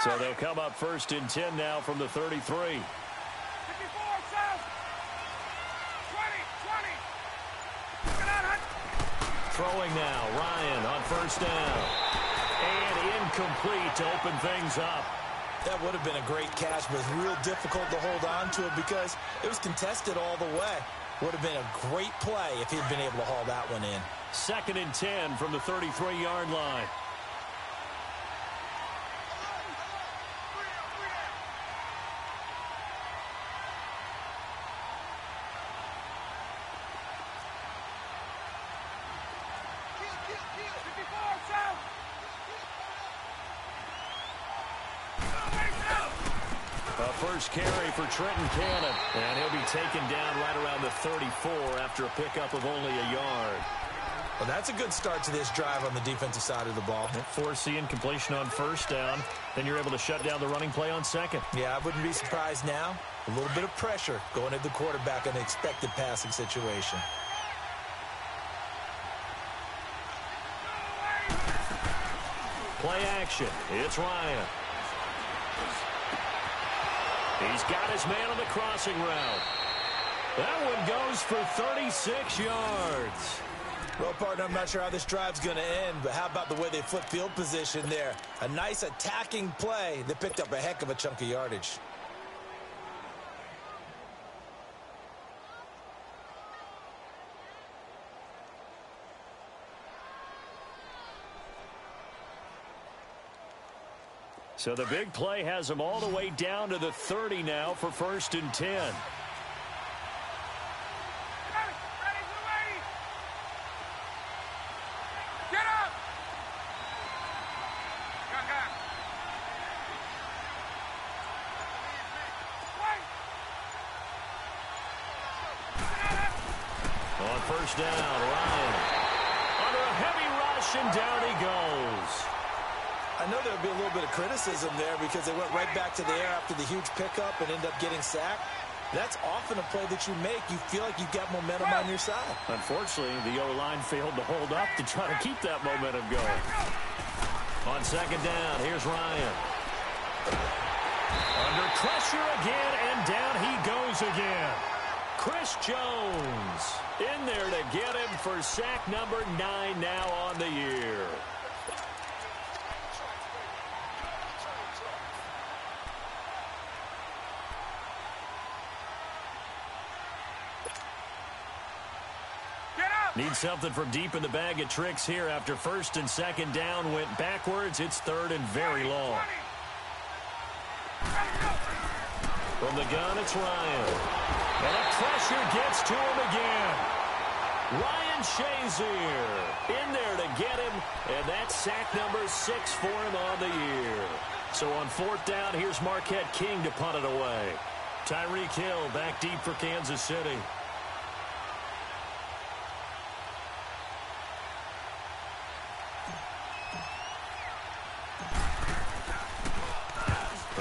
So they'll come up 1st and 10 now from the 33. 54, South. 20. Throwing now, Ryan on 1st down. And incomplete to open things up. That would have been a great catch, but it's real difficult to hold on to it because it was contested all the way. Would have been a great play if he'd been able to haul that one in. 2nd and 10 from the 33-yard line. First carry for Trenton Cannon, and he'll be taken down right around the 34 after a pickup of only a yard. Well, that's a good start to this drive on the defensive side of the ball. Force the incompletion on 1st down, then you're able to shut down the running play on 2nd. Yeah, I wouldn't be surprised now. A little bit of pressure going at the quarterback in an expected passing situation. Play action. It's Ryan. He's got his man on the crossing route. That one goes for 36 yards. Well, partner, I'm not sure how this drive's going to end, but how about the way they flip field position there? A nice attacking play that picked up a heck of a chunk of yardage. So the big play has them all the way down to the 30 now for 1st and 10. Get up! On 1st down, Ryan. Under a heavy rush, and down he goes. I know there would be a little bit of criticism there because they went right back to the air after the huge pickup and ended up getting sacked. That's often a play that you make. You feel like you've got momentum on your side. Unfortunately, the O-line failed to hold up to try to keep that momentum going. On 2nd down, here's Ryan. Under pressure again, and down he goes again. Chris Jones in there to get him for sack number 9 now on the year. Need something from deep in the bag of tricks here after 1st and 2nd down went backwards. It's 3rd and very long. From the gun, it's Ryan. And the pressure gets to him again. Ryan Shazier in there to get him, and that's sack number 6 for him on the year. So on 4th down, here's Marquette King to punt it away. Tyreek Hill back deep for Kansas City.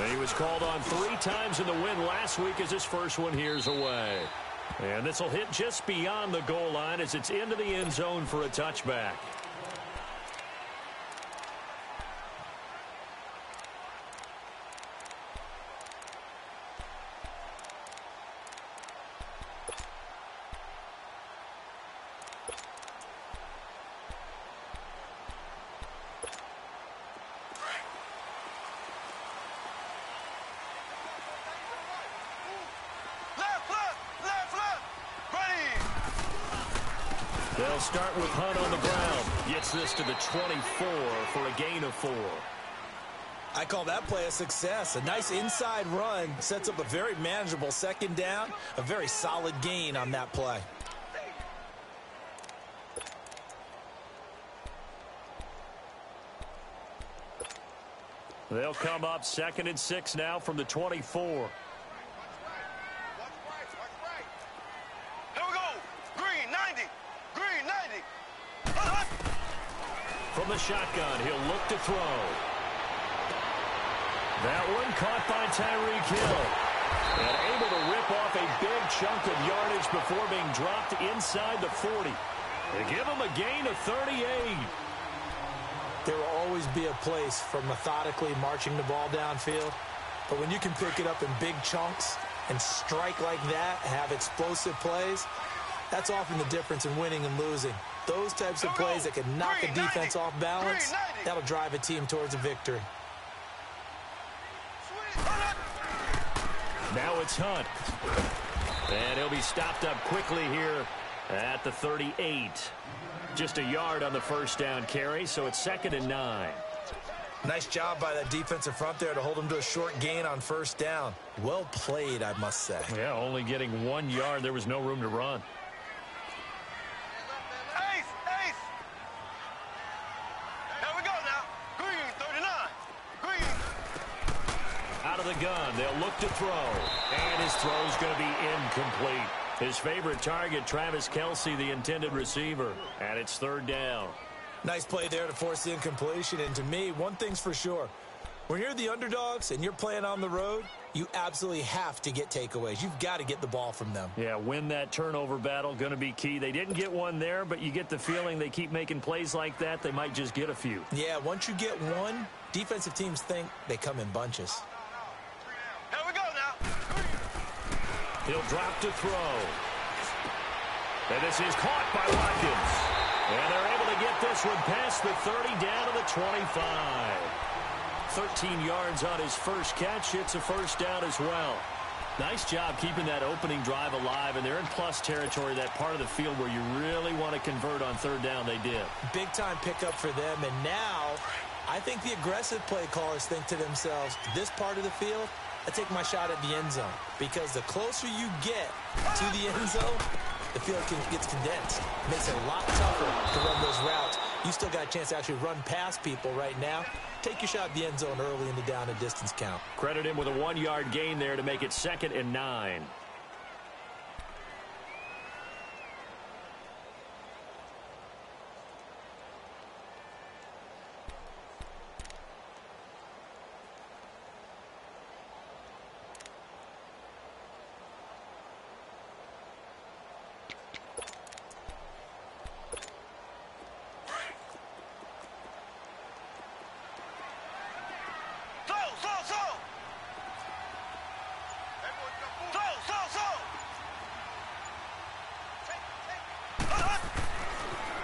He was called on 3 times in the win last week as his first one here's away. And this will hit just beyond the goal line as it's into the end zone for a touchback. They'll start with Hunt on the ground. Gets this to the 24 for a gain of 4. I call that play a success. A nice inside run sets up a very manageable 2nd down. A very solid gain on that play. They'll come up 2nd and 6 now from the 24. From the shotgun, he'll look to throw. That one caught by Tyreek Hill. And able to rip off a big chunk of yardage before being dropped inside the 40. They give him a gain of 38. There will always be a place for methodically marching the ball downfield. But when you can pick it up in big chunks and strike like that, have explosive plays, that's often the difference in winning and losing. Those types of plays that can knock a defense off balance, that'll drive a team towards a victory. Now it's Hunt. And he'll be stopped up quickly here at the 38. Just a yard on the first down carry, so it's 2nd and 9. Nice job by that defensive front there to hold him to a short gain on first down. Well played, I must say. Yeah, only getting 1 yard. There was no room to run. The gun, they'll look to throw, and his throw's going to be incomplete. His favorite target, Travis Kelce, the intended receiver, and it's 3rd down. Nice play there to force the incompletion, and to me, one thing's for sure. When you're the underdogs and you're playing on the road, you absolutely have to get takeaways. You've got to get the ball from them. Yeah, win that turnover battle, going to be key. They didn't get one there, but you get the feeling they keep making plays like that, they might just get a few. Yeah, once you get one, defensive teams think they come in bunches. He'll drop to throw. And this is caught by Watkins. And they're able to get this one past the 30 down to the 25. 13 yards on his first catch. It's a first down as well. Nice job keeping that opening drive alive. And they're in plus territory, that part of the field where you really want to convert on 3rd down. They did. Big time pickup for them. And now I think the aggressive play callers think to themselves, this part of the field, I take my shot at the end zone, because the closer you get to the end zone, the field gets condensed. It makes it a lot tougher to run those routes. You still got a chance to actually run past people right now. Take your shot at the end zone early in the down and distance count. Credit him with a 1-yard gain there to make it 2nd and 9.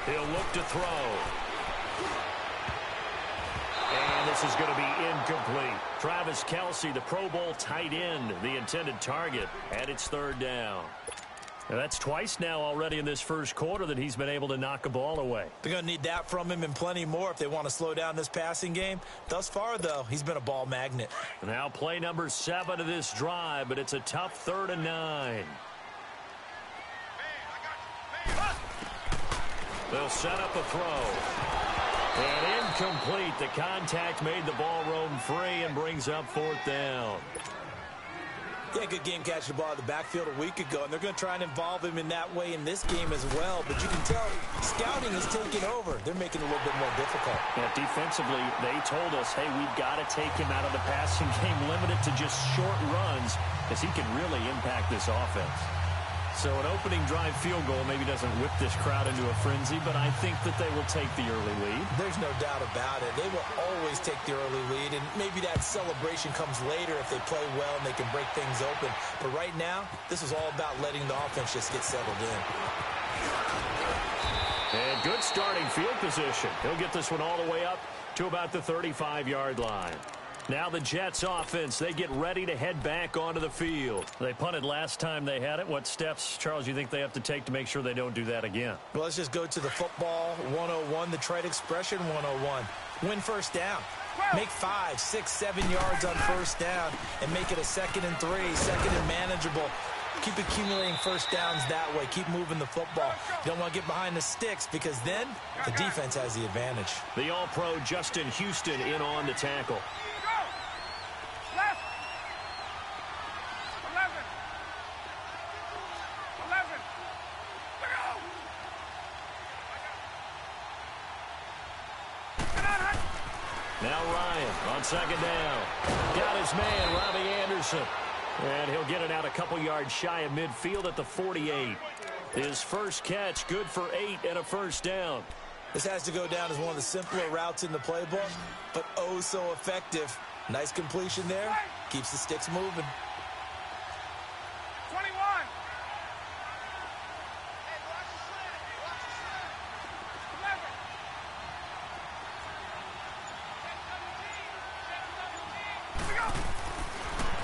He'll look to throw. And this is going to be incomplete. Travis Kelce, the Pro Bowl tight end, the intended target, and it's 3rd down. Now that's twice now already in this first quarter that he's been able to knock a ball away. They're going to need that from him and plenty more if they want to slow down this passing game. Thus far, though, he's been a ball magnet. Now play number 7 of this drive, but it's a tough 3rd and 9. They'll set up a throw. And incomplete. The contact made the ball roam free and brings up 4th down. Yeah, good game catching the ball at the backfield a week ago, and they're going to try and involve him in that way in this game as well. But you can tell scouting is taking over. They're making it a little bit more difficult. Yeah, defensively, they told us, hey, we've got to take him out of the passing game, limit it to just short runs, because he can really impact this offense. So an opening drive field goal maybe doesn't whip this crowd into a frenzy, but I think that they will take the early lead. There's no doubt about it. They will always take the early lead, and maybe that celebration comes later if they play well and they can break things open. But right now, this is all about letting the offense just get settled in. And good starting field position. He'll get this one all the way up to about the 35-yard line. Now the Jets offense, they get ready to head back onto the field. They punted last time they had it. What steps, Charles, you think they have to take to make sure they don't do that again? Well, let's just go to the football 101, the trade expression 101. Win first down. Make 5, 6, 7 yards on first down and make it a 2nd and 3, 2nd and manageable. Keep accumulating first downs that way. Keep moving the football. You don't want to get behind the sticks because then the defense has the advantage. The All-Pro Justin Houston in on the tackle. Now Ryan on 2nd down. Got his man, Robbie Anderson. And he'll get it out a couple yards shy of midfield at the 48. His first catch, good for 8 and a first down. This has to go down as one of the simpler routes in the playbook, but oh so effective. Nice completion there. Keeps the sticks moving. 21.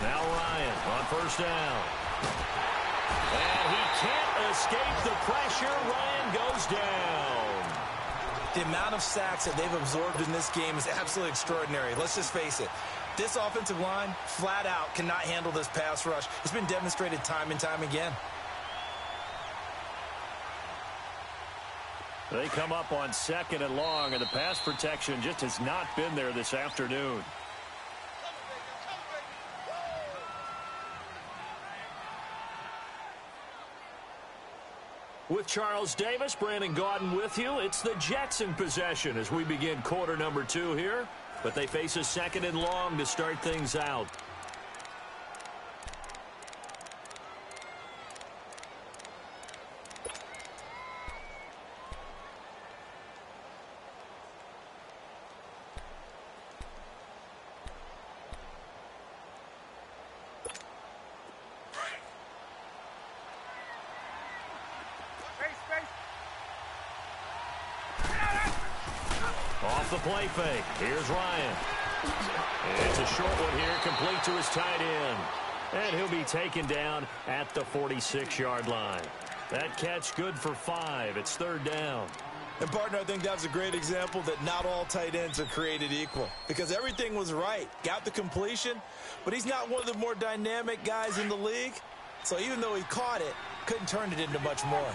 Now Ryan on first down. And he can't escape the pressure. Ryan goes down. The amount of sacks that they've absorbed in this game is absolutely extraordinary. Let's just face it. This offensive line, flat out, cannot handle this pass rush. It's been demonstrated time and time again. They come up on 2nd and long, and the pass protection just has not been there this afternoon. With Charles Davis, Brandon Gaudin with you. It's the Jets in possession as we begin quarter number 2 here. But they face a 2nd and long to start things out. Off the play fake. Here's Ryan. It's a short one here, complete to his tight end. And he'll be taken down at the 46-yard line. That catch good for 5. It's 3rd down. And, partner, I think that was a great example that not all tight ends are created equal. Because everything was right. Got the completion, but he's not one of the more dynamic guys in the league. So even though he caught it, couldn't turn it into much more.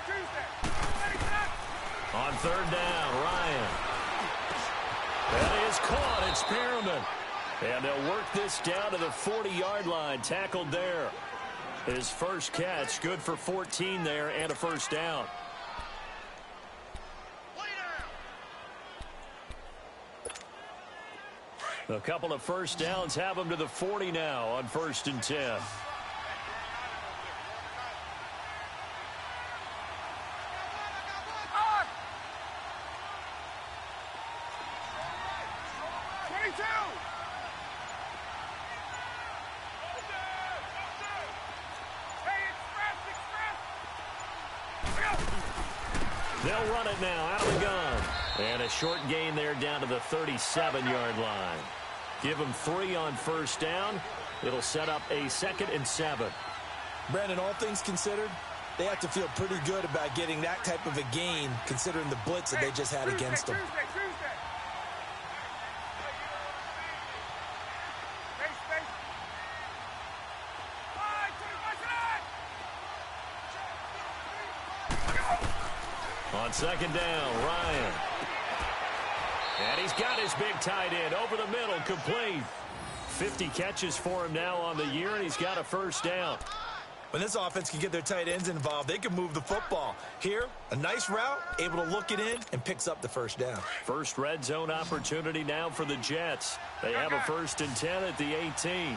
Tuesday. On 3rd down, Ryan. That is caught. It's Perriman. And they'll work this down to the 40-yard line. Tackled there. His first catch, good for 14 there and a 1st down. A couple of 1st downs have him to the 40 now on 1st and 10. They'll run it now out of the gun. And a short gain there down to the 37-yard line. Give them 3 on 1st down. It'll set up a 2nd and 7. Brandon, all things considered, they have to feel pretty good about getting that type of a gain considering the blitz that they just had against them. On 2nd down, Ryan. And he's got his big tight end over the middle, complete. 50 catches for him now on the year, and he's got a 1st down. When this offense can get their tight ends involved, they can move the football. Here, a nice route, able to look it in, and picks up the 1st down. First red zone opportunity now for the Jets. They have a 1st and 10 at the 18.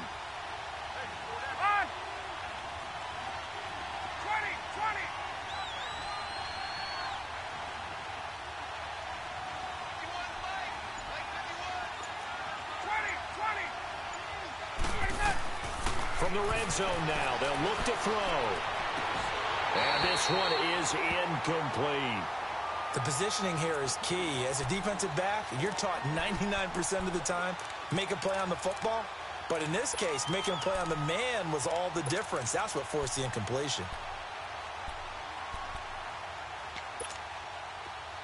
From the red zone now, they'll look to throw. And this one is incomplete. The positioning here is key. As a defensive back, you're taught 99% of the time, make a play on the football. But in this case, making a play on the man was all the difference. That's what forced the incompletion.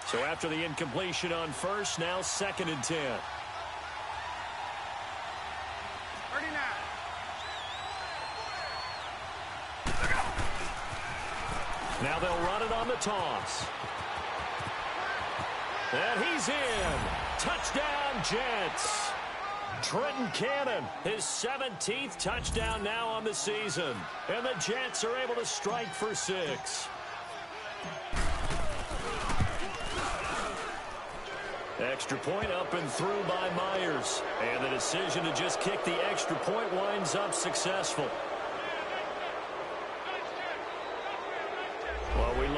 So after the incompletion on 1st, now 2nd and 10. 39. Now they'll run it on the toss. And he's in. Touchdown, Jets. Trenton Cannon, his 17th touchdown now on the season. And the Jets are able to strike for 6. Extra point up and through by Myers. And the decision to just kick the extra point winds up successful.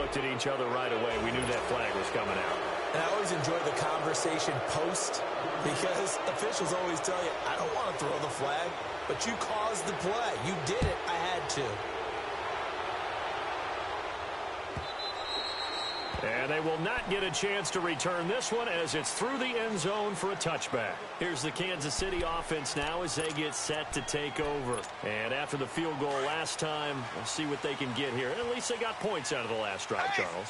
looked at each other right away. We knew that flag was coming out. And I always enjoy the conversation post because officials always tell you, I don't want to throw the flag, but you caused the play. You did it. I had to. And they will not get a chance to return this one as it's through the end zone for a touchback. Here's the Kansas City offense now as they get set to take over. And after the field goal last time, we'll see what they can get here. At least they got points out of the last drive, Charles.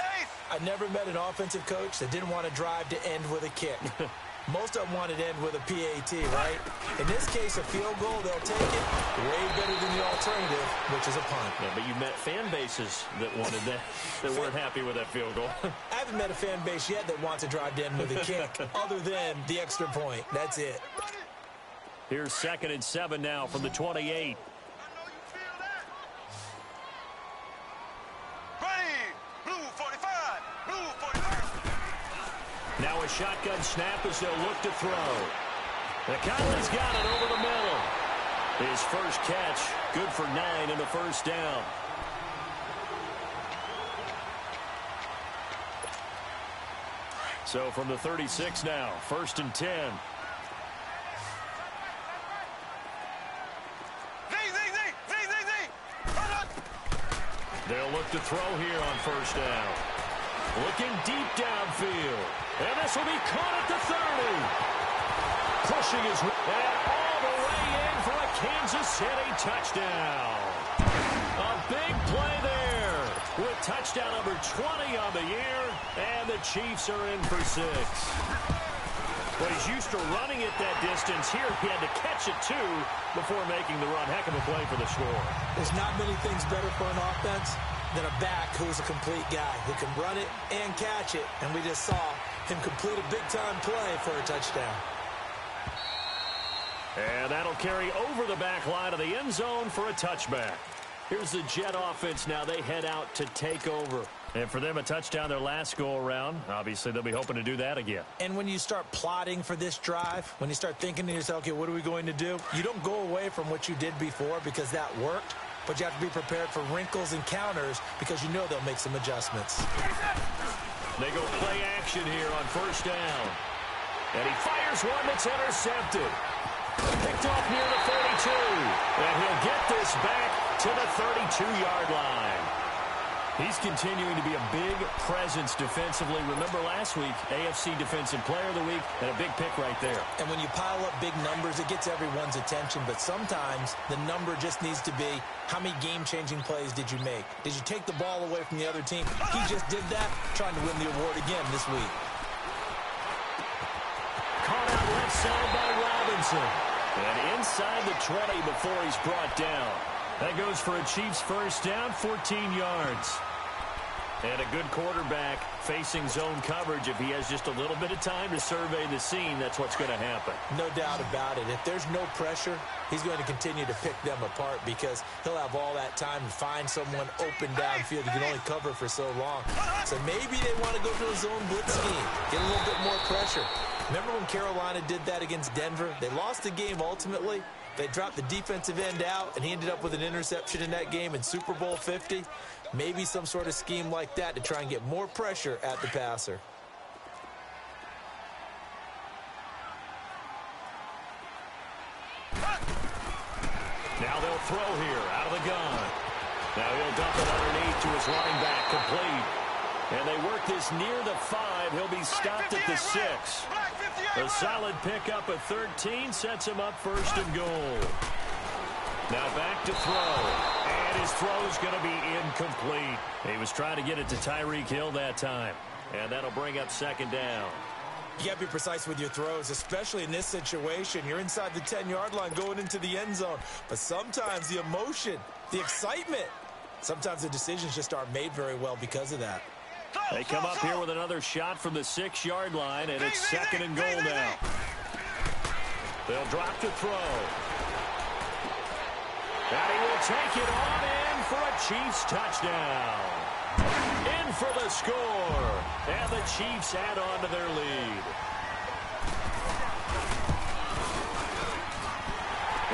I never met an offensive coach that didn't want to drive to end with a kick. Most of them wanted to end with a PAT, right? In this case, a field goal, they'll take it way better than the alternative, which is a punt. Yeah, but you met fan bases that wanted that, that weren't happy with that field goal. I haven't met a fan base yet that wants to drive to end with a kick, other than the extra point. That's it. Here's 2nd and 7 now from the 28. Now a shotgun snap as they'll look to throw. McConnelly's got it over the middle. His first catch, good for 9 in the first down. So from the 36 now, 1st and 10. They'll look to throw here on 1st down. Looking deep downfield. And this will be caught at the 30. Pushing his way and all the way in for a Kansas City touchdown. A big play there with touchdown number 20 on the year. And the Chiefs are in for 6. But he's used to running it that distance. Here he had to catch it, too, before making the run. Heck of a play for the score. There's not many things better for an offense than a back who's a complete guy who can run it and catch it. And we just saw him complete a big-time play for a touchdown. And that'll carry over the back line of the end zone for a touchback. Here's the Jet offense now. They head out to take over. And for them, a touchdown their last go-around. Obviously, they'll be hoping to do that again. And when you start plotting for this drive, when you start thinking to yourself, okay, what are we going to do? You don't go away from what you did before because that worked. But you have to be prepared for wrinkles and counters because you know they'll make some adjustments. They go play action here on 1st down. And he fires one that's intercepted. Picked off near the 42. And he'll get this back to the 32-yard line. He's continuing to be a big presence defensively. Remember last week, AFC Defensive Player of the Week, and a big pick right there. And when you pile up big numbers, it gets everyone's attention. But sometimes the number just needs to be, how many game-changing plays did you make? Did you take the ball away from the other team? He just did that, trying to win the award again this week. Caught out left side by Robinson. And inside the 20 before he's brought down. That goes for a Chiefs first down, 14 yards. And a good quarterback facing zone coverage. If he has just a little bit of time to survey the scene, that's what's going to happen. No doubt about it. If there's no pressure, he's going to continue to pick them apart because he'll have all that time to find someone open downfield. You can only cover for so long. So maybe they want to go to a zone blitz scheme, get a little bit more pressure. Remember when Carolina did that against Denver? They lost the game ultimately. They dropped the defensive end out, and he ended up with an interception in that game in Super Bowl 50. Maybe some sort of scheme like that to try and get more pressure at the passer. Now they'll throw here out of the gun. Now he'll dump it underneath to his running back, complete. And they work this near the 5. He'll be stopped at the 6. A solid pickup at 13 sets him up 1st and goal. Now back to throw. And his throw's going to be incomplete. He was trying to get it to Tyreek Hill that time. And that'll bring up 2nd down. You got to be precise with your throws, especially in this situation. You're inside the 10-yard line going into the end zone. But sometimes the emotion, the excitement, sometimes the decisions just aren't made very well because of that. They come up here with another shot from the 6-yard line, and it's 2nd and goal now. They'll drop to throw. And he will take it on in for a Chiefs touchdown. In for the score. And the Chiefs add on to their lead.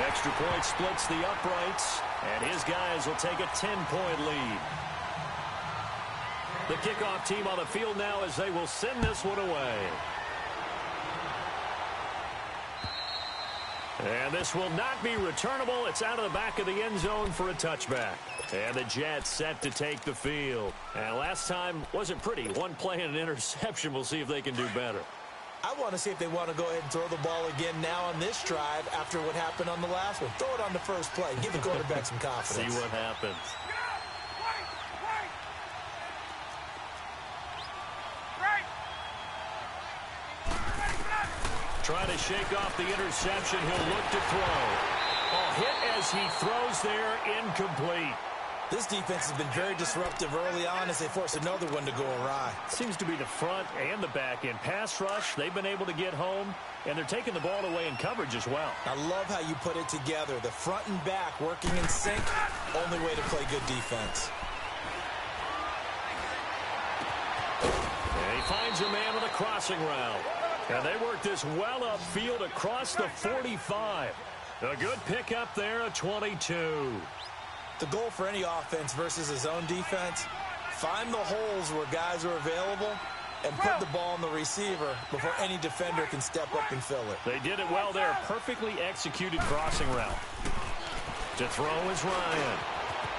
Extra point splits the uprights, and his guys will take a 10-point lead. The kickoff team on the field now as they will send this one away. And this will not be returnable. It's out of the back of the end zone for a touchback. And the Jets set to take the field. And last time wasn't pretty. One play and an interception. We'll see if they can do better. I want to see if they want to go ahead and throw the ball again now on this drive after what happened on the last one. Throw it on the first play. Give the quarterback some confidence. See what happens. Trying to shake off the interception. He'll look to throw. Oh, hit as he throws there, incomplete. This defense has been very disruptive early on as they force another one to go awry. Seems to be the front and the back end. Pass rush, they've been able to get home, and they're taking the ball away in coverage as well. I love how you put it together. The front and back working in sync, only way to play good defense. And he finds a man on the crossing route. And they work this well upfield across the 45. A good pickup there at 22. The goal for any offense versus a zone defense, find the holes where guys are available and put the ball on the receiver before any defender can step up and fill it. They did it well there. Perfectly executed crossing route. To throw is Ryan.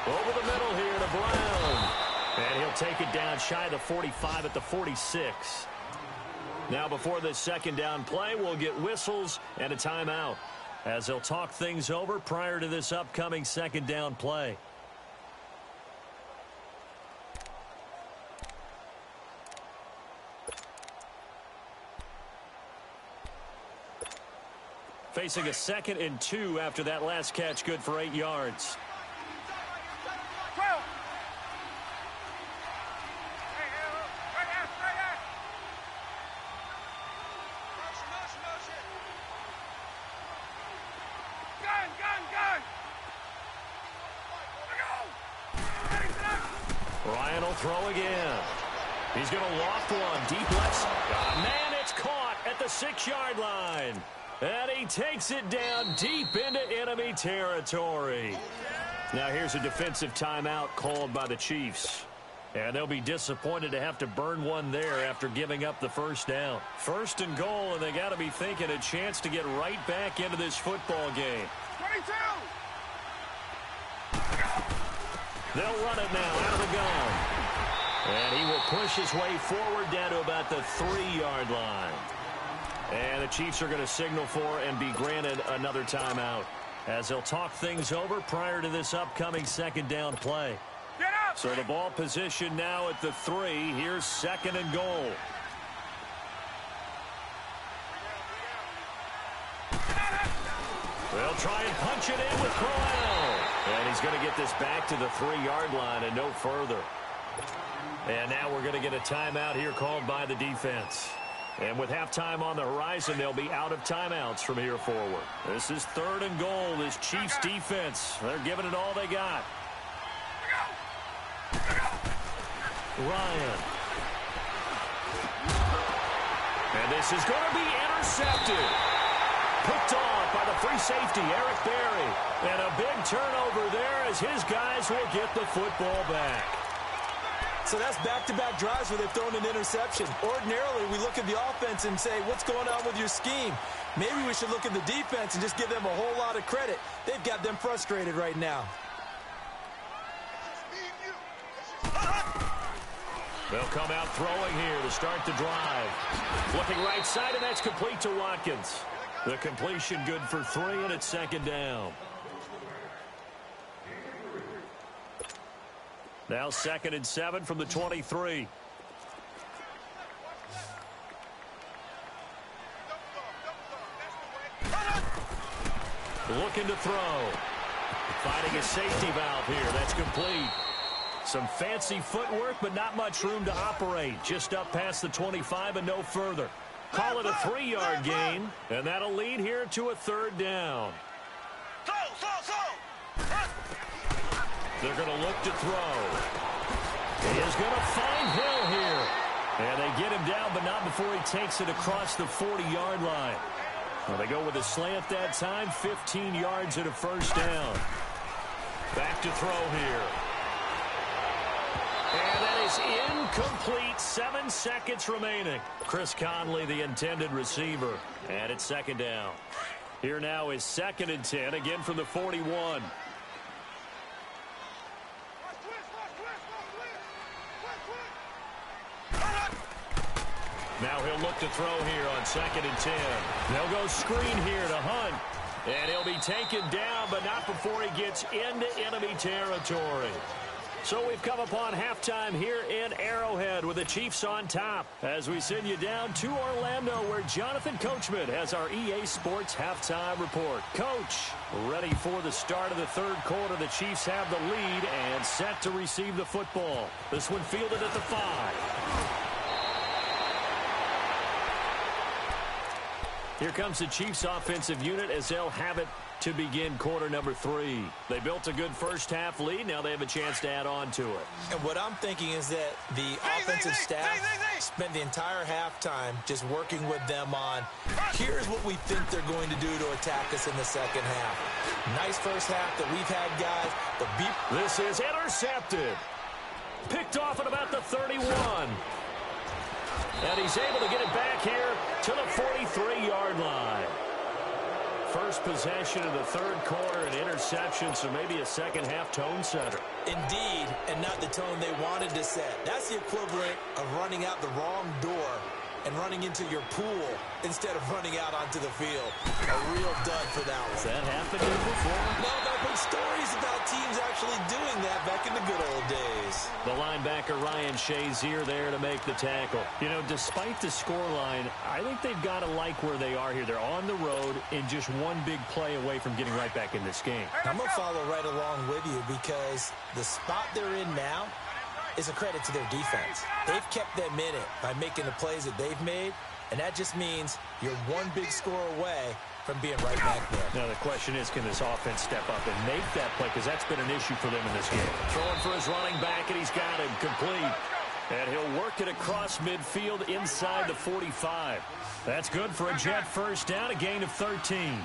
Over the middle here to Brown. And he'll take it down shy of the 45 at the 46. Now before this second down play, we'll get whistles and a timeout as they'll talk things over prior to this upcoming second down play. Facing a 2nd and 2 after that last catch, good for 8 yards. Ryan will throw again. He's going to loft one. Deep left. Man, it's caught at the 6-yard line. And he takes it down deep into enemy territory. Now here's a defensive timeout called by the Chiefs. And they'll be disappointed to have to burn one there after giving up the first down. 1st and goal, and they got to be thinking a chance to get right back into this football game. 22! They'll run it now out of the gun. And he will push his way forward down to about the 3-yard line. And the Chiefs are going to signal for and be granted another timeout as they'll talk things over prior to this upcoming second down play. Get up! So the ball position now at the 3. Here's 2nd and goal. They'll try and punch it in with Crowell. And he's going to get this back to the 3-yard line and no further. And now we're going to get a timeout here called by the defense. And with halftime on the horizon, they'll be out of timeouts from here forward. This is 3rd and goal. This Chiefs defense, they're giving it all they got. Ryan. And this is going to be intercepted. Picked off by the free safety, Eric Berry. And a big turnover there as his guys will get the football back. So that's back-to-back drives where they've thrown an interception. Ordinarily, we look at the offense and say, what's going on with your scheme? Maybe we should look at the defense and just give them a whole lot of credit. They've got them frustrated right now. They'll come out throwing here to start the drive. Looking right side, and that's complete to Watkins. The completion good for 3, and it's 2nd down. Now 2nd and 7 from the 23. Looking to throw. Finding a safety valve here. That's complete. Some fancy footwork, but not much room to operate. Just up past the 25 and no further. Call it a 3-yard gain, and that'll lead here to a 3rd down. They're going to look to throw. He is going to find Hill here. And they get him down, but not before he takes it across the 40-yard line. Well, they go with a slant that time, 15 yards and a 1st down. Back to throw here. And that is incomplete. 7 seconds remaining. Chris Conley, the intended receiver. And it's second down. Here now is 2nd and 10, again from the 41. Now he'll look to throw here on 2nd and 10. They'll go screen here to Hunt. And he'll be taken down, but not before he gets into enemy territory. So we've come upon halftime here in Arrowhead with the Chiefs on top as we send you down to Orlando where Jonathan Coachman has our EA Sports halftime report. Coach, ready for the start of the 3rd quarter. The Chiefs have the lead and set to receive the football. This one fielded at the 5. Here comes the Chiefs offensive unit as they'll have it to begin quarter number 3. They built a good first half lead. Now they have a chance to add on to it. And what I'm thinking is that the offensive staff spent the entire halftime just working with them on, here's what we think they're going to do to attack us in the second half. Nice first half that we've had, guys. But this is intercepted. Picked off at about the 31. And he's able to get it back here to the 43-yard line. First possession of the 3rd quarter, an interception, so maybe a second-half tone setter. Indeed, and not the tone they wanted to set. That's the equivalent of running out the wrong door and running into your pool instead of running out onto the field. A real dud for that one. Has that happened here before? No, but I've heard stories about teams actually doing that back in the good old days. The linebacker Ryan Shazier there to make the tackle. You know, despite the scoreline, I think they've got to like where they are here. They're on the road and just one big play away from getting right back in this game. I'm going to follow right along with you because the spot they're in now is a credit to their defense. They've kept them in it by making the plays that they've made, and that just means you're one big score away from being right back there. Now the question is, can this offense step up and make that play? Because that's been an issue for them in this game. Throwing for his running back, and he's got him complete. And he'll work it across midfield inside the 45. That's good for a Jet first down, a gain of 13.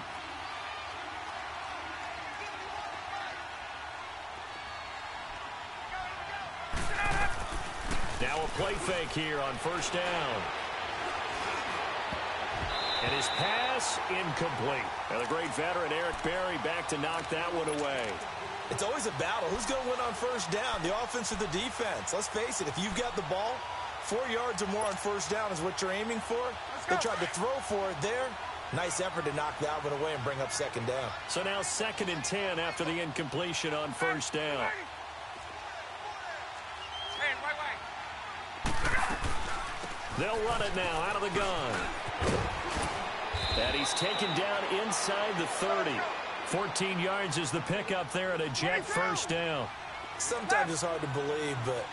Now a play fake here on first down. And his pass incomplete. Now the great veteran Eric Berry back to knock that one away. It's always a battle. Who's going to win on first down, the offense or the defense? Let's face it, if you've got the ball, 4 yards or more on first down is what you're aiming for. They tried to throw for it there. Nice effort to knock that one away and bring up second down. So now 2nd and 10 after the incompletion on first down. They'll run it now out of the gun. And he's taken down inside the 30. 14 yards is the pickup there at a Jet first down. Sometimes it's hard to believe, but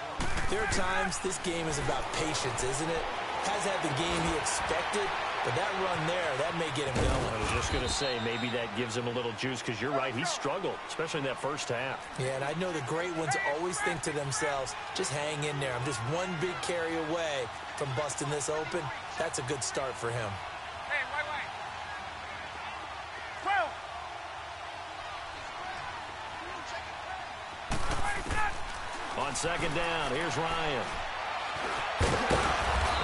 there are times this game is about patience, isn't it? Has had the game he expected, but that run there, that may get him going. I was just going to say, maybe that gives him a little juice because you're right, he struggled, especially in that first half. Yeah, and I know the great ones always think to themselves, just hang in there. I'm just one big carry away from busting this open. That's a good start for him. Hey, wait. 12. On second down, here's Ryan.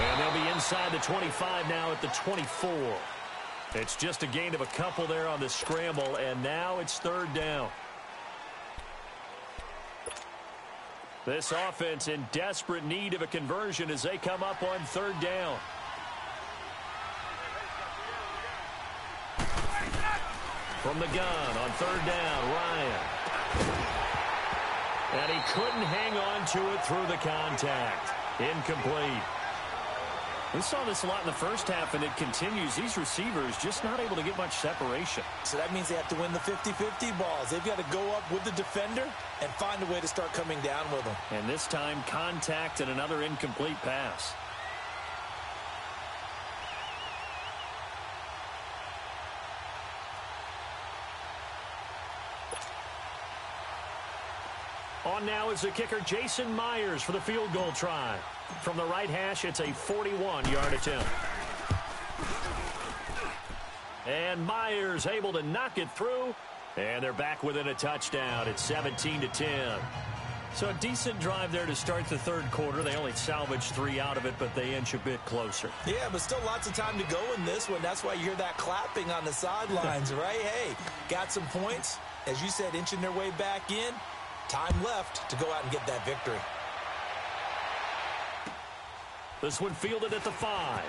And they'll be inside the 25 now at the 24. It's just a gain of a couple there on the scramble, and now it's third down. This offense in desperate need of a conversion as they come up on third down. From the gun on third down, Ryan. And he couldn't hang on to it through the contact. Incomplete. We saw this a lot in the first half, and it continues. These receivers just not able to get much separation. So that means they have to win the 50-50 balls. They've got to go up with the defender and find a way to start coming down with them. And this time, contact and another incomplete pass. On now is the kicker, Jason Myers, for the field goal try. From the right hash, it's a 41-yard attempt. And Myers able to knock it through. And they're back within a touchdown. It's 17-10. So a decent drive there to start the third quarter. They only salvaged 3 out of it, but they inch a bit closer. Yeah, but still lots of time to go in this one. That's why you hear that clapping on the sidelines, right? Hey, got some points. As you said, inching their way back in. Time left to go out and get that victory. This one fielded at the 5.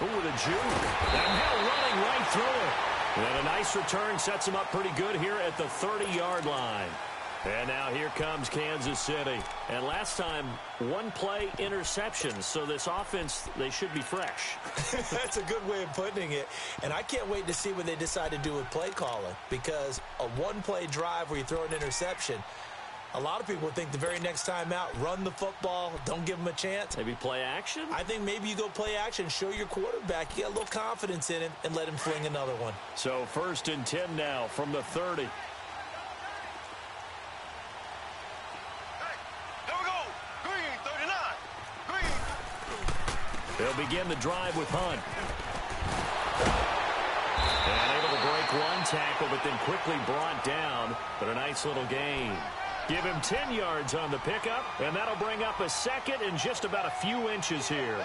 Ooh, the juke. And now running right through it. And a nice return sets him up pretty good here at the 30-yard line. And now here comes Kansas City. And last time, one play interception. So this offense, they should be fresh. That's a good way of putting it. And I can't wait to see what they decide to do with play calling. Because a one-play drive where you throw an interception, a lot of people think the very next time out, run the football, don't give them a chance. Maybe play action? I think maybe you go play action, show your quarterback, you got a little confidence in it, and let him fling another one. So 1st and 10 now from the 30. They'll begin the drive with Hunt. And able to break one tackle, but then quickly brought down. But a nice little gain. Give him 10 yards on the pickup, and that'll bring up a second and just about a few inches here.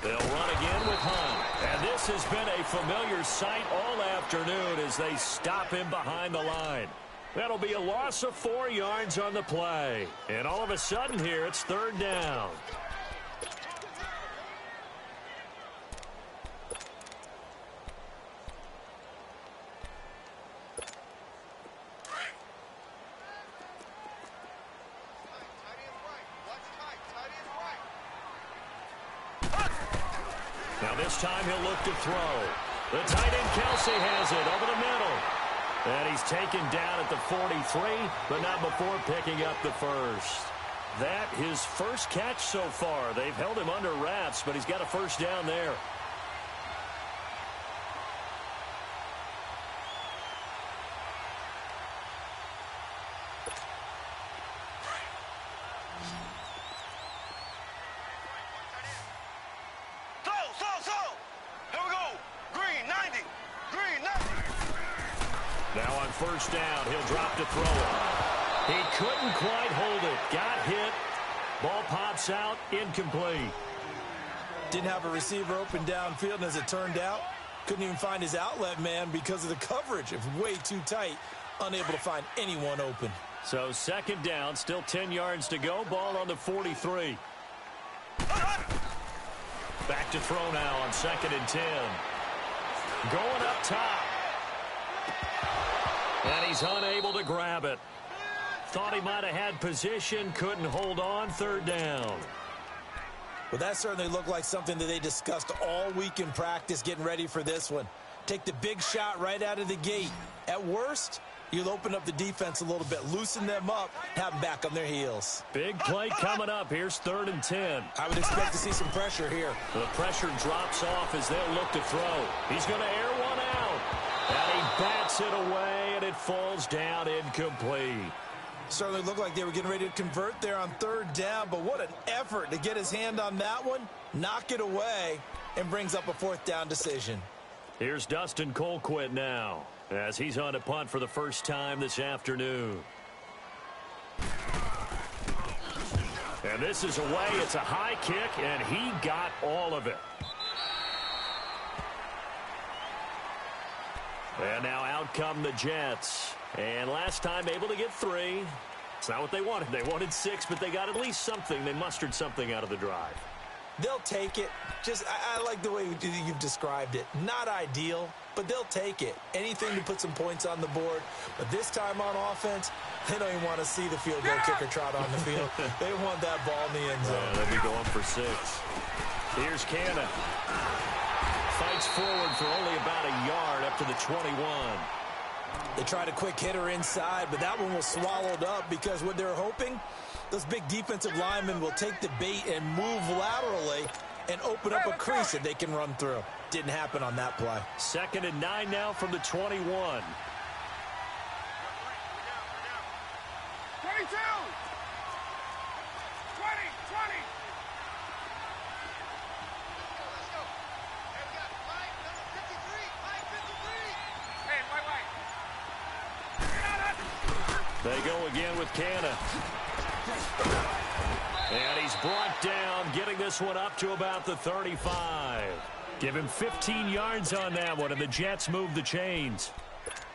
They'll run again with Hunt. And this has been a familiar sight all afternoon as they stop him behind the line. That'll be a loss of 4 yards on the play. And all of a sudden here, it's 3rd down. Now this time he'll look to throw. The tight end Kelsey has it over the middle. And he's taken down at the 43, but not before picking up the first. That his first catch so far. They've held him under wraps, but he's got a first down there. Now on 1st down, he'll drop to throw it. He couldn't quite hold it. Got hit. Ball pops out. Incomplete. Didn't have a receiver open downfield, and as it turned out, couldn't even find his outlet man because of the coverage. It was way too tight. Unable to find anyone open. So 2nd down, still 10 yards to go. Ball on the 43. Back to throw now on 2nd and 10. Going up top. And he's unable to grab it. Thought he might have had position, couldn't hold on. 3rd down. Well, that certainly looked like something that they discussed all week in practice getting ready for this one. Take the big shot right out of the gate. At worst, you'll open up the defense a little bit, loosen them up, have them back on their heels. Big play coming up. Here's 3rd and 10. I would expect to see some pressure here. The pressure drops off as they'll look to throw. He's going to air one out. And he bats it away, and it falls down incomplete. Certainly looked like they were getting ready to convert there on 3rd down, but what an effort to get his hand on that one, knock it away, and brings up a 4th down decision. Here's Dustin Colquitt now, as he's on a punt for the first time this afternoon. And this is away. It's a high kick, and he got all of it. And now out come the Jets. And last time able to get 3. It's not what they wanted. They wanted 6, but they got at least something. They mustered something out of the drive. They'll take it. I like the way you've described it. Not ideal, but they'll take it. Anything to put some points on the board. But this time on offense, they don't even want to see the field goal kicker trot on the field. They want that ball in the end zone. Yeah, they'll be going for 6. Here's Cannon. Fights forward for only about a yard up to the 21. They tried a quick hitter inside, but that one was swallowed up because what they're hoping Those big defensive linemen will take the bait and move laterally and open up a crease that they can run through. Didn't happen on that play. 2nd and 9 now from the 21. 22. 20. Hey, white. They go again with Canna. And he's brought down, getting this one up to about the 35. Give him 15 yards on that one, and the Jets move the chains.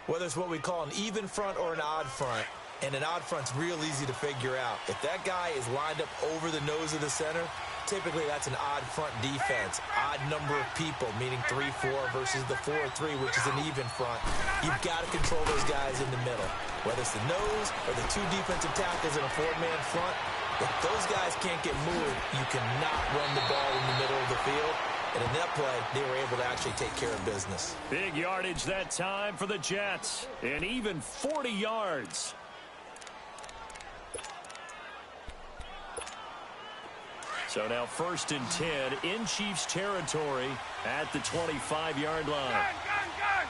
Whether it's what we call an even front or an odd front, and an odd front's real easy to figure out. If that guy is lined up over the nose of the center, typically that's an odd front defense. Odd number of people, meaning 3-4 versus the 4-3, which is an even front. You've got to control those guys in the middle. Whether it's the nose or the 2 defensive tackles in a 4-man front, if those guys can't get moved, you cannot run the ball in the middle of the field. And in that play, they were able to actually take care of business. Big yardage that time for the Jets. And even 40 yards. So now 1st and 10 in Chiefs territory at the 25-yard line. Gun.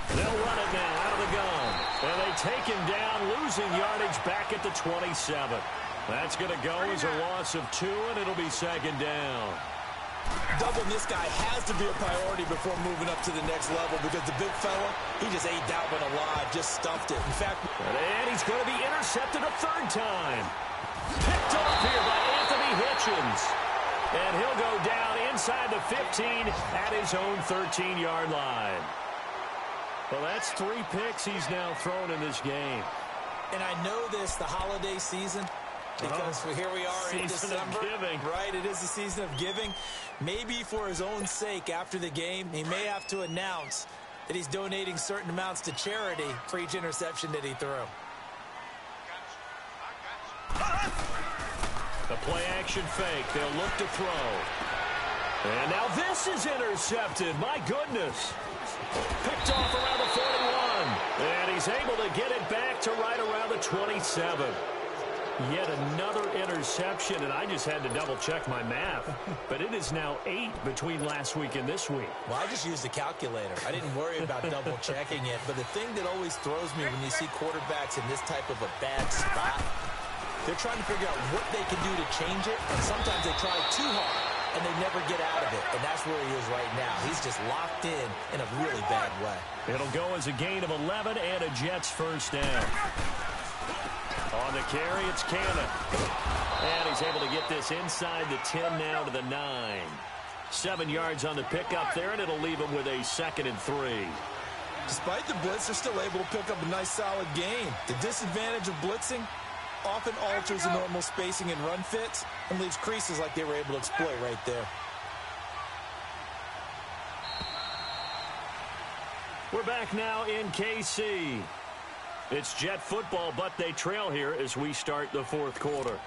They'll run it now out of the gun. And they take him down, losing yardage back at the 27. That's going to go as a loss of 2, and it'll be 2nd down. Doubling this guy has to be a priority before moving up to the next level because the big fella, he just ate that one alive, just stuffed it. In fact, and he's going to be intercepted a 3rd time. Picked off here by Anthony Hitchens. And he'll go down inside the 15 at his own 13-yard line. Well, that's 3 picks he's now thrown in this game. And I know this, the holiday season, because here we are in December. Season of giving. Right, it is the season of giving. Maybe for his own sake after the game, he may have to announce that he's donating certain amounts to charity for each interception that he threw. The play-action fake. They'll look to throw. And now this is intercepted. My goodness. Picked off around the 41. And he's able to get it back to right around the 27. Yet another interception, and I just had to double-check my math. But it is now 8 between last week and this week. Well, I just used a calculator. I didn't worry about double-checking it. But the thing that always throws me when you see quarterbacks in this type of a bad spot, they're trying to figure out what they can do to change it, and sometimes they try too hard, and they never get out of it. And that's where he is right now. He's just locked in a really bad way. It'll go as a gain of 11 and a Jets 1st down. On the carry, it's Canna. And he's able to get this inside the 10 now to the 9. 7 yards on the pickup there, and it'll leave him with a 2nd and 3. Despite the blitz, they're still able to pick up a nice, solid gain. The disadvantage of blitzing often alters the normal spacing and run fits and leaves creases like they were able to exploit right there. We're back now in KC. It's Jet football, but they trail here as we start the 4th quarter.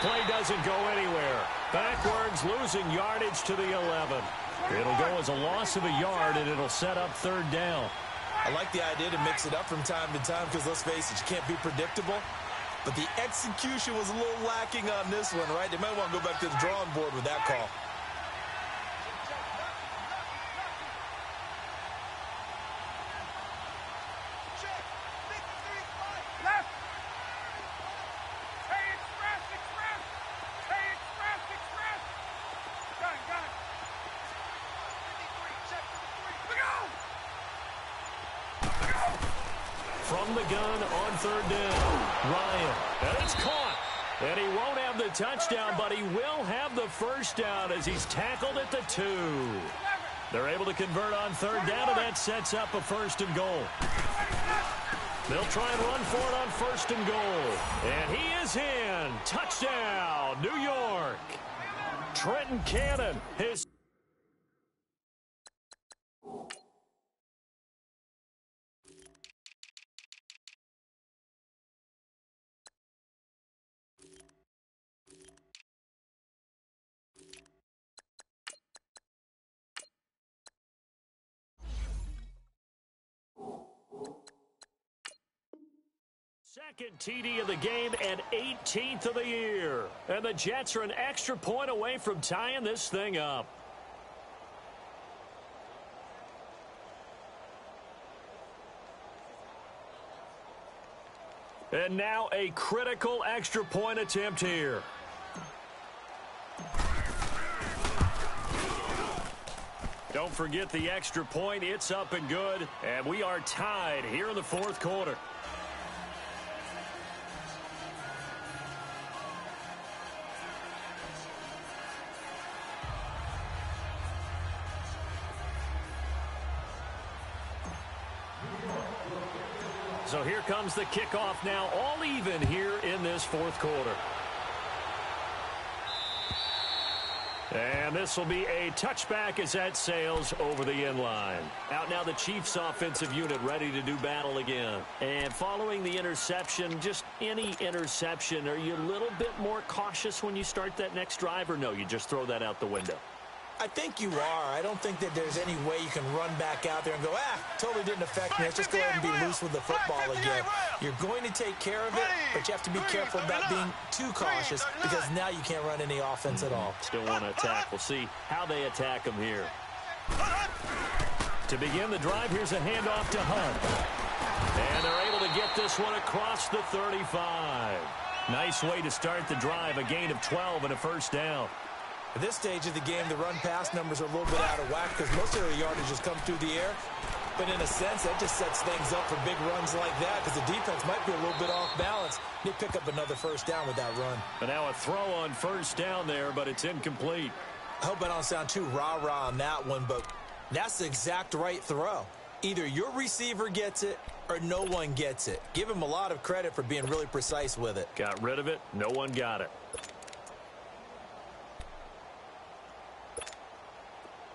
Play doesn't go anywhere. Backwards, losing yardage to the 11. It'll go as a loss of a yard, and it'll set up 3rd down. I like the idea to mix it up from time to time because, let's face it, you can't be predictable. But the execution was a little lacking on this one, right? They might want to go back to the drawing board with that call. From the gun on 3rd down. Ryan, and it's caught. And he won't have the touchdown, but he will have the first down as he's tackled at the 2. They're able to convert on third down, and that sets up a first and goal. They'll try and run for it on first and goal. And he is in. Touchdown, New York. Trenton Cannon, his... second TD of the game and 18th of the year. And the Jets are an extra point away from tying this thing up. And now a critical extra point attempt here. Don't forget the extra point. It's up and good. And we are tied here in the fourth quarter. So here comes the kickoff now, all even here in this fourth quarter. And this will be a touchback as that sails over the end line. Out now the Chiefs offensive unit ready to do battle again. And following the interception, just any interception, are you a little bit more cautious when you start that next drive, or no, you just throw that out the window? I think you are. I don't think that there's any way you can run back out there and go, totally didn't affect me. Let's just go ahead and be loose with the football again. You're going to take care of it, but you have to be careful about being too cautious because now you can't run any offense at all. Still want to attack. We'll see how they attack them here. To begin the drive, here's a handoff to Hunt. And they're able to get this one across the 35. Nice way to start the drive, a gain of 12 and a first down. At this stage of the game, the run-pass numbers are a little bit out of whack because most of their yardage just comes through the air. But in a sense, that just sets things up for big runs like that because the defense might be a little bit off balance. They pick up another first down with that run. And now a throw on first down there, but it's incomplete. I hope I don't sound too rah-rah on that one, but that's the exact right throw. Either your receiver gets it or no one gets it. Give him a lot of credit for being really precise with it. Got rid of it. No one got it.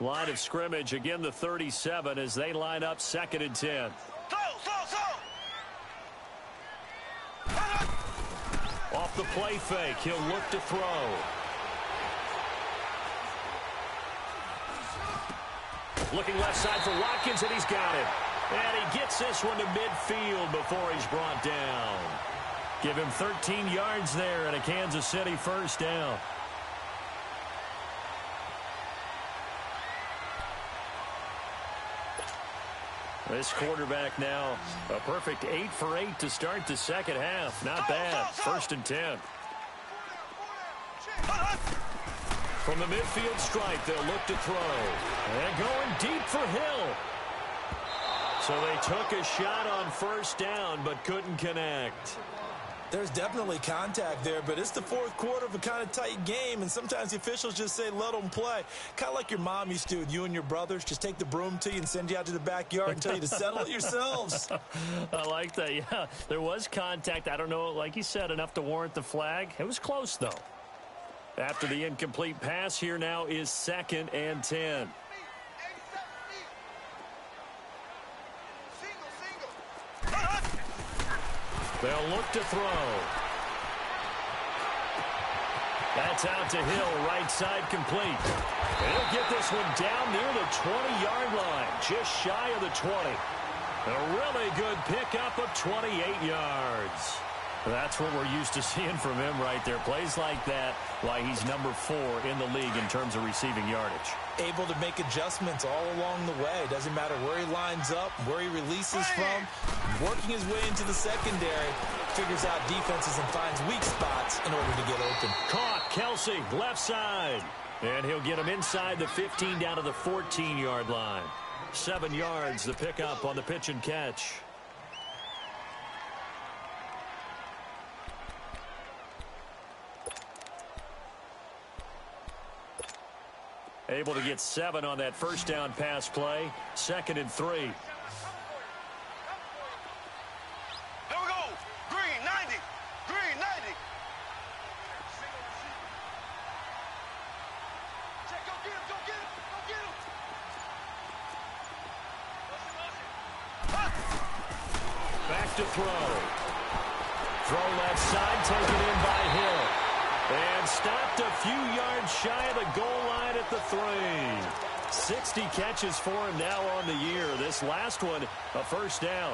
Line of scrimmage, again the 37 as they line up second and 10. Off the play fake, he'll look to throw. Looking left side for Watkins, and he's got it. And he gets this one to midfield before he's brought down. Give him 13 yards there and a Kansas City first down. This quarterback now, a perfect 8 for 8 to start the second half. Not bad. First and 10. From the midfield stripe, they'll look to throw. And going deep for Hill. So they took a shot on first down, but couldn't connect. There's definitely contact there, but it's the fourth quarter of a kind of tight game, and sometimes the officials just say, let them play. Kind of like your mom used to with you and your brothers. Just take the broom to you and send you out to the backyard and tell you to settle it yourselves. I like that, yeah. There was contact. I don't know, like you said, enough to warrant the flag. It was close, though. After the incomplete pass, here now is second and 10. They'll look to throw. That's out to Hill, right side complete. And he'll get this one down near the 20-yard line, just shy of the 20. A really good pickup of 28 yards. That's what we're used to seeing from him right there. Plays like that, why he's number 4 in the league in terms of receiving yardage. Able to make adjustments all along the way. Doesn't matter where he lines up, where he releases from. Working his way into the secondary, figures out defenses and finds weak spots in order to get open. Caught, Kelsey, left side. And he'll get him inside the 15 down to the 14-yard line. 7 yards, the pickup on the pitch and catch. Able to get 7 on that first down pass play. 2nd and 3. Here we go. Green, 90. Green, 90. Check, go get him, go get him, go get him. Back to throw. Throw left side, taken in by Hill. And stopped a few yards shy of the goal line at the 3. 60 catches for him now on the year. This last one, a first down.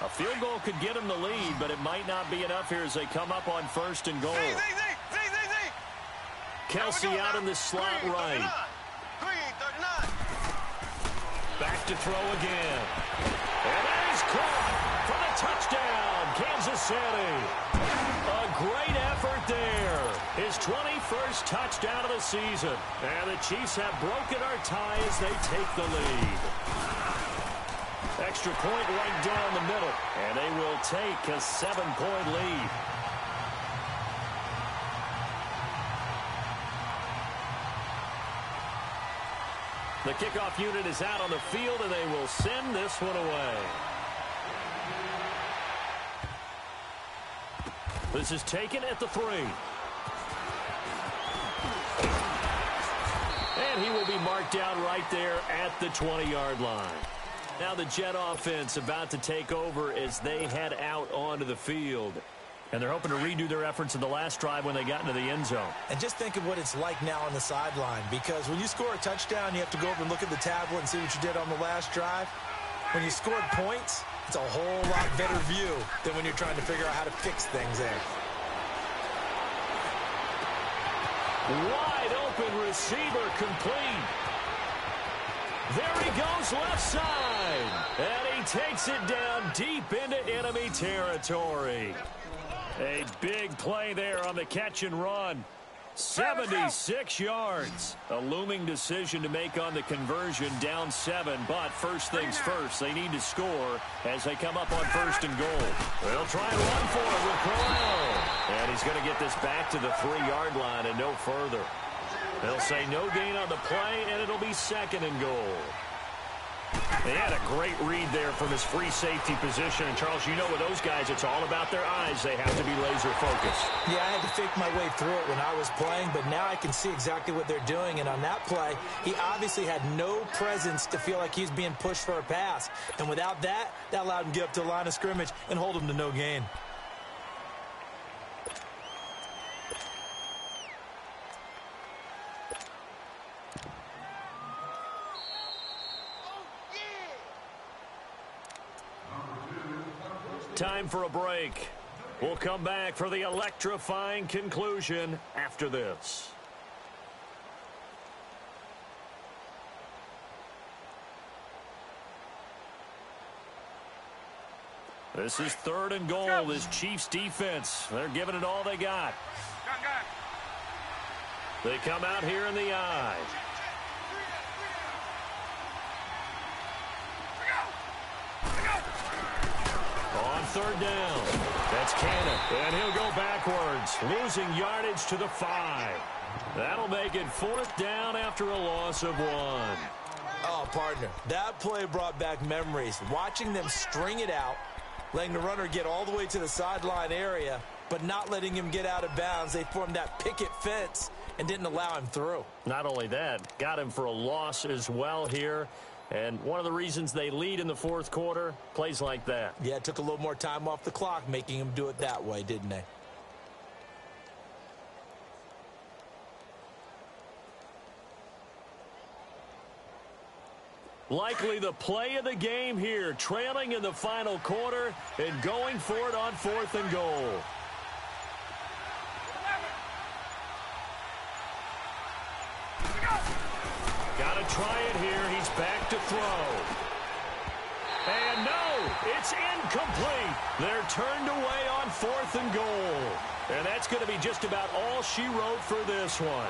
A field goal could get him the lead, but it might not be enough here as they come up on 1st and goal. Kelsey out in the slot right. Green, 39. Back to throw again. And that is caught for the touchdown, Kansas City. A great effort there. His 21st touchdown of the season. And the Chiefs have broken our tie as they take the lead. Extra point right down the middle. And they will take a 7-point lead. The kickoff unit is out on the field, and they will send this one away. This is taken at the 3. And he will be marked down right there at the 20-yard line. Now the Jet offense about to take over as they head out onto the field. And they're hoping to redo their efforts in the last drive when they got into the end zone. And just think of what it's like now on the sideline, because when you score a touchdown, you have to go over and look at the tablet and see what you did on the last drive. When you scored points, it's a whole lot better view than when you're trying to figure out how to fix things there. Wide open receiver complete. There he goes left side. And he takes it down deep into enemy territory. A big play there on the catch and run. 76 yards. A looming decision to make on the conversion, down 7. But first things first, they need to score as they come up on 1st and goal. They'll try and run for it with Corral. And he's going to get this back to the 3-yard line and no further. They'll say no gain on the play, and it'll be 2nd and goal. They had a great read there from his free safety position. And, Charles, you know with those guys, it's all about their eyes. They have to be laser focused. Yeah, I had to fake my way through it when I was playing, but now I can see exactly what they're doing. And on that play, he obviously had no presence to feel like he's being pushed for a pass. And without that, that allowed him to get up to the line of scrimmage and hold him to no gain. Time for a break. We'll come back for the electrifying conclusion after this. This is 3rd and goal. This Chiefs defense, they're giving it all they got. They come out here in the eye. On 3rd down, that's Cannon, and he'll go backwards, losing yardage to the 5. That'll make it 4th down after a loss of 1. Oh, partner, that play brought back memories. Watching them string it out, letting the runner get all the way to the sideline area, but not letting him get out of bounds. They formed that picket fence and didn't allow him through. Not only that, got him for a loss as well here. And one of the reasons they lead in the 4th quarter, plays like that. Yeah, it took a little more time off the clock making him do it that way, didn't they? Likely the play of the game here, trailing in the final quarter and going for it on 4th and goal. Got to try it here. He's back to throw. And no, It's incomplete. They're turned away on 4th and goal. And that's going to be just about all she wrote for this one.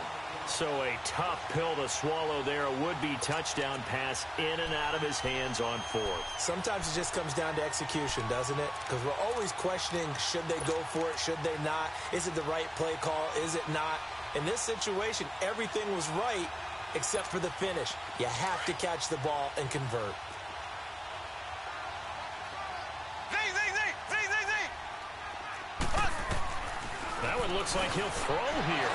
So a tough pill to swallow there. A would-be touchdown pass in and out of his hands on 4th. Sometimes it just comes down to execution, doesn't it? Because we're always questioning, should they go for it, should they not? Is it the right play call, is it not? In this situation, everything was right except for the finish. You have to catch the ball and convert. That one looks like he'll throw here.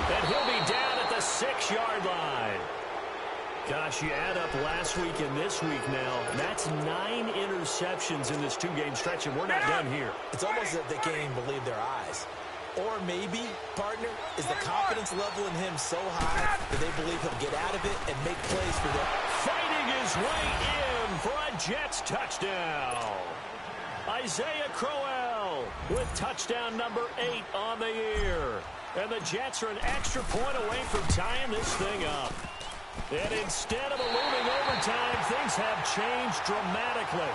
And he'll be down at the 6-yard line. Gosh, you add up last week and this week now. That's 9 interceptions in this 2-game stretch, and we're not done here. It's almost as if they can't even believe their eyes. Or maybe, partner, is the confidence level in him so high that they believe he'll get out of it and make plays for them. Fighting his way in for a Jets touchdown. Isaiah Crowell with touchdown number 8 on the year. And the Jets are an extra point away from tying this thing up. And instead of a looming overtime, things have changed dramatically.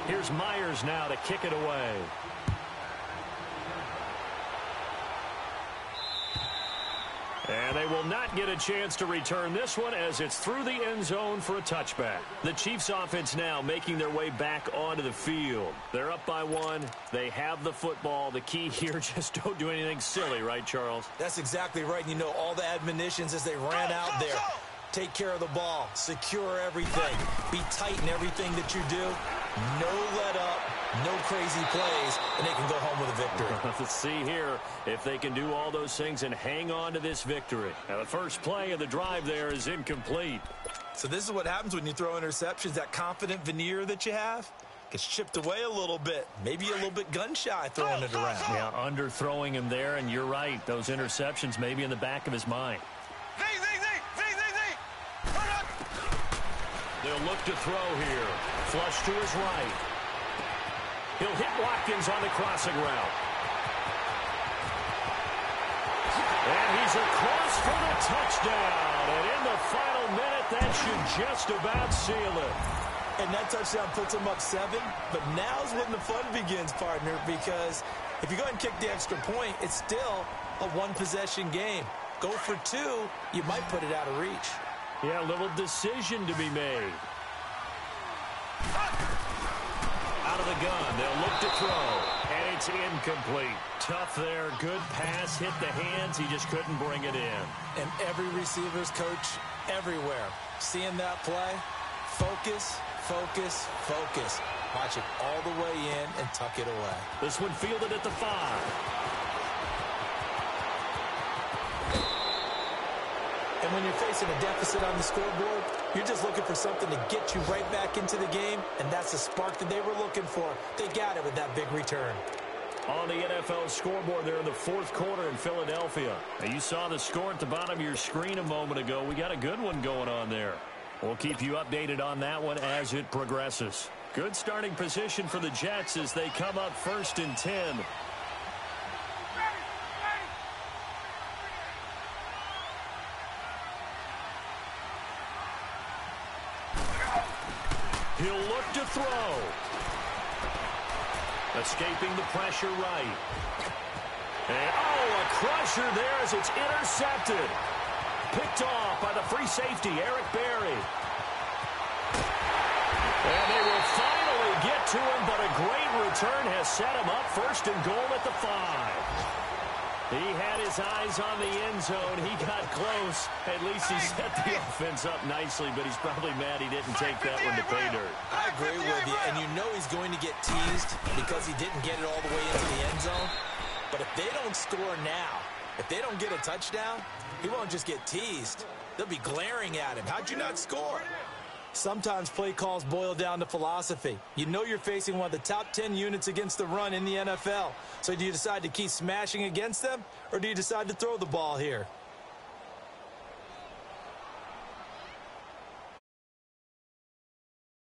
Here's Myers now to kick it away. And they will not get a chance to return this one as it's through the end zone for a touchback. The Chiefs offense now making their way back onto the field. They're up by 1. They have the football. The key here, just don't do anything silly, right, Charles? That's exactly right. And you know all the admonitions as they ran out there. Take care of the ball. Secure everything. Be tight in everything that you do. No let up. No crazy plays, and they can go home with a victory. Let's see here if they can do all those things and hang on to this victory. Now, the first play of the drive there is incomplete. So this is what happens when you throw interceptions. That confident veneer that you have gets chipped away a little bit. Maybe a little bit gun-shy throwing it around. Yeah, underthrowing him there, and you're right. Those interceptions maybe in the back of his mind. They'll look to throw here. Flush to his right. He'll hit Watkins on the crossing route. And he's across for the touchdown. And in the final minute, that should just about seal it. And that touchdown puts him up 7. But now's when the fun begins, partner, because if you go ahead and kick the extra point, it's still a one-possession game. Go for 2, you might put it out of reach. Yeah, a little decision to be made. Out of the gun, they'll look to throw, and it's incomplete. Tough there, good pass, hit the hands, he just couldn't bring it in. And every receiver's coach everywhere, seeing that play, focus, focus, focus. Watch it all the way in and tuck it away. This one fielded at the 5. And when you're facing a deficit on the scoreboard, you're just looking for something to get you right back into the game, and that's the spark that they were looking for. They got it with that big return. On the NFL scoreboard there in the 4th quarter in Philadelphia. Now, you saw the score at the bottom of your screen a moment ago. We got a good one going on there. We'll keep you updated on that one as it progresses. Good starting position for the Jets as they come up 1st and 10. He'll look to throw. Escaping the pressure right. And, a crusher there as it's intercepted. Picked off by the free safety, Eric Berry. And they will finally get to him, but a great return has set him up 1st and goal at the 5. He had his eyes on the end zone. He got close. At least he set the offense up nicely, but he's probably mad he didn't take that one to pay dirt. I agree with you, and you know he's going to get teased because he didn't get it all the way into the end zone. But if they don't score now, if they don't get a touchdown, he won't just get teased. They'll be glaring at him. How'd you not score? Sometimes play calls boil down to philosophy. You know you're facing one of the top 10 units against the run in the NFL. So do you decide to keep smashing against them, or do you decide to throw the ball here?